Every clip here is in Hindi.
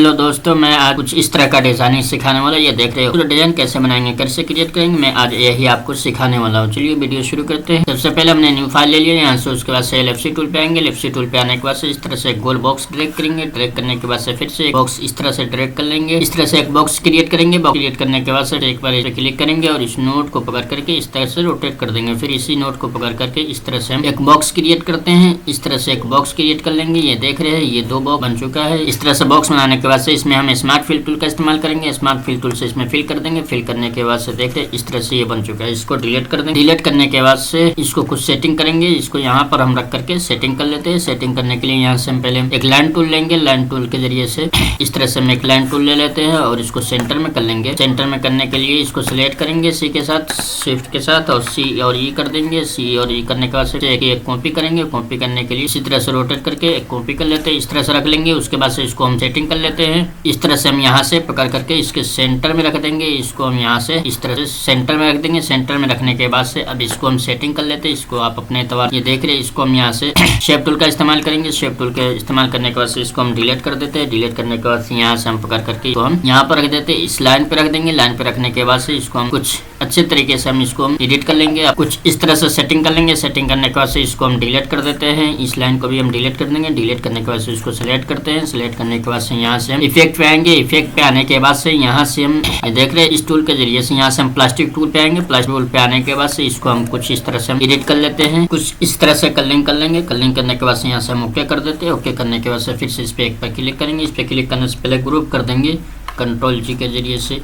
हेलो दोस्तों, मैं आज कुछ इस तरह का डिजाइनिंग सिखाने वाला। ये देख रहे हो डिजाइन कैसे बनाएंगे, कैसे क्रिएट करेंगे, मैं आज यही आपको सिखाने वाला हूँ। चलिए वीडियो शुरू करते हैं। सबसे पहले हमने न्यू फाइल ले लिया यहाँ से। उसके बाद से लेफ्ट टूल पे आएंगे। लेफ्ट टूल पे आने के बाद से इस तरह से एक गोल बॉक्स ड्रैग करेंगे। ड्रैग करने के बाद से फिर से एक बॉक्स इस तरह से ड्रैग कर लेंगे। इस तरह से एक बॉक्स क्रिएट करेंगे। बॉक्स क्रिएट करने के बाद से एक बार इसे क्लिक करेंगे और इस नोट को पकड़ करके इस तरह से रोटेट कर देंगे। फिर इसी नोट को पकड़ करके इस तरह से हम एक बॉक्स क्रिएट करते हैं। इस तरह से एक बॉक्स क्रिएट कर लेंगे। ये देख रहे हैं, ये दो बॉक्स बन चुका है। इस तरह से बॉक्स बनाने के बाद से इसमें हम स्मार्ट फिल टूल का इस्तेमाल करेंगे। स्मार्ट फिल टूल से इसमें फिल कर देंगे। फिल करने के बाद से देख रहे इस तरह से ये बन चुका है। इसको डिलीट कर देंगे। डिलीट करने के बाद से इसको कुछ सेटिंग करेंगे। इसको यहाँ पर हम रख करके सेटिंग कर लेते हैं। सेटिंग करने के लिए यहाँ से हम पहले एक लाइन टूल लेंगे। लाइन टूल के जरिए से इस तरह से हम एक लाइन टूल ले लेते हैं और इसको सेंटर में कर लेंगे। सेंटर में करने के लिए इसको सिलेक्ट करेंगे सी के साथ, शिफ्ट के साथ, और सी और ई कर देंगे। सी और ई करने के बाद से एक कॉपी करेंगे। कॉपी करने के लिए इसी तरह से रोटेट करके एक कॉपी कर लेते हैं। इस तरह से रख लेंगे। उसके बाद से इसको हम सेटिंग कर लेते हैं। इस तरह से हम यहाँ से पकड़ करके इसके सेंटर में रख देंगे। इसको हम यहाँ से इस तरह से सेंटर में रख देंगे। सेंटर में रखने के बाद से अब इसको हम सेटिंग कर लेते हैं। इसको आप अपने एतबार ये देख रहे हैं। इसको हम यहाँ से शेप टूल का इस्तेमाल करेंगे। शेप टूल के इस्तेमाल करने के बाद से इसको हम डिलीट कर देते हैं। डिलीट करने के बाद से यहाँ से हम पकड़ करके इसको हम यहाँ पर रख देते हैं। इस लाइन पे रख देंगे। लाइन पे रखने के बाद से इसको हम कुछ अच्छे तरीके से हम इसको एडिट कर लेंगे। कुछ इस तरह से सेटिंग कर लेंगे। सेटिंग करने के बाद से इसको हम डिलीट कर देते हैं। इस लाइन को भी हम डिलीट कर देंगे। डिलीट करने के बाद से इसको सिलेक्ट करते हैं। सिलेक्ट करने के बाद से यहाँ से हम इफेक्ट पे आएंगे। इफेक्ट पे आने के बाद से यहाँ से हम देख रहे हैं इस टूल के जरिए से यहाँ से हम प्लास्टिक टूल पे आएंगे। प्लास्टिक टूल पे आने के बाद से इसको हम कुछ इस तरह से हम एडिट कर लेते हैं। कुछ इस तरह से कलरिंग कर लेंगे। कलरिंग करने के बाद से यहाँ से हम ओके कर देते हैं। ओके करने के बाद से फिर से इस पे एक पर क्लिक करेंगे। इस पे क्लिक करने से पहले ग्रुप कर देंगे। कंट्रोल जी के जरिए से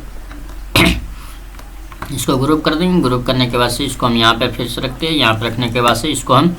इसको ग्रुप कर देंगे। ग्रुप करने के बाद से इसको हम यहाँ पे फिर से रखते हैं। यहाँ पे रखने के बाद से इसको हम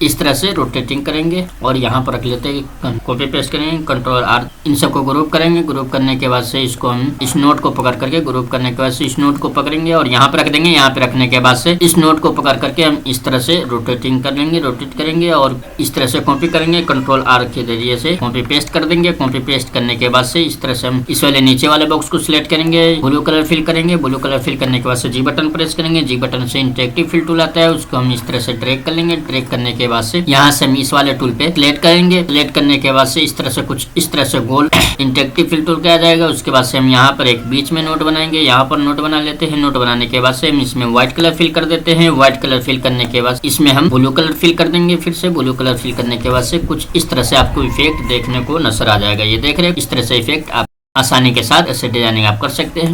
इस तरह से रोटेटिंग करेंगे और यहाँ पर रख लेते हैं। कॉपी पेस्ट करेंगे, कंट्रोल आर, इन सबको ग्रुप करेंगे। ग्रुप करने के बाद से इसको हम इस नोट को पकड़ करके ग्रुप करने के बाद से इस नोट को पकड़ेंगे और यहाँ पे रख देंगे। यहाँ पे रखने के बाद से इस नोट को पकड़ करके हम इस तरह से रोटेटिंग कर लेंगे, रोटेट करेंगे और इस तरह से कॉपी करेंगे। कंट्रोल आर के जरिए से कॉपी पेस्ट कर देंगे। कॉपी पेस्ट करने के बाद से इस तरह से हम इस वाले नीचे वाले बॉक्स को सिलेक्ट करेंगे। ब्लू कलर फिल करेंगे। ब्लू कलर फिल करने के बाद से जी बटन प्रेस करेंगे। जी बटन से इंटरेक्टिव फिल टूल आता है, उसको हम इस तरह से ड्रैग कर लेंगे। ड्रैग करने के बाद से यहाँ से हम इस वाले टूल पे सिलेक्ट करेंगे। सिलेक्ट करने के बाद से इस तरह से कुछ इस तरह से गोल इंटरेक्टिव फिल टूल का आ जाएगा। उसके बाद से हम यहाँ पर एक बीच में नोट बनाएंगे। यहाँ पर नोट बना लेते हैं। नोट बनाने के बाद से हम इसमें व्हाइट कलर फिल कर देते हैं। व्हाइट कलर फिल करने के बाद इसमें हम ब्लू कलर फिल कर देंगे। फिर से ब्लू कलर फिल करने के बाद से कुछ इस तरह से आपको इफेक्ट देखने को नजर आ जाएगा। ये देख रहे हैं, इस तरह से इफेक्ट आप आसानी के साथ ऐसे डिजाइनिंग आप कर सकते हैं।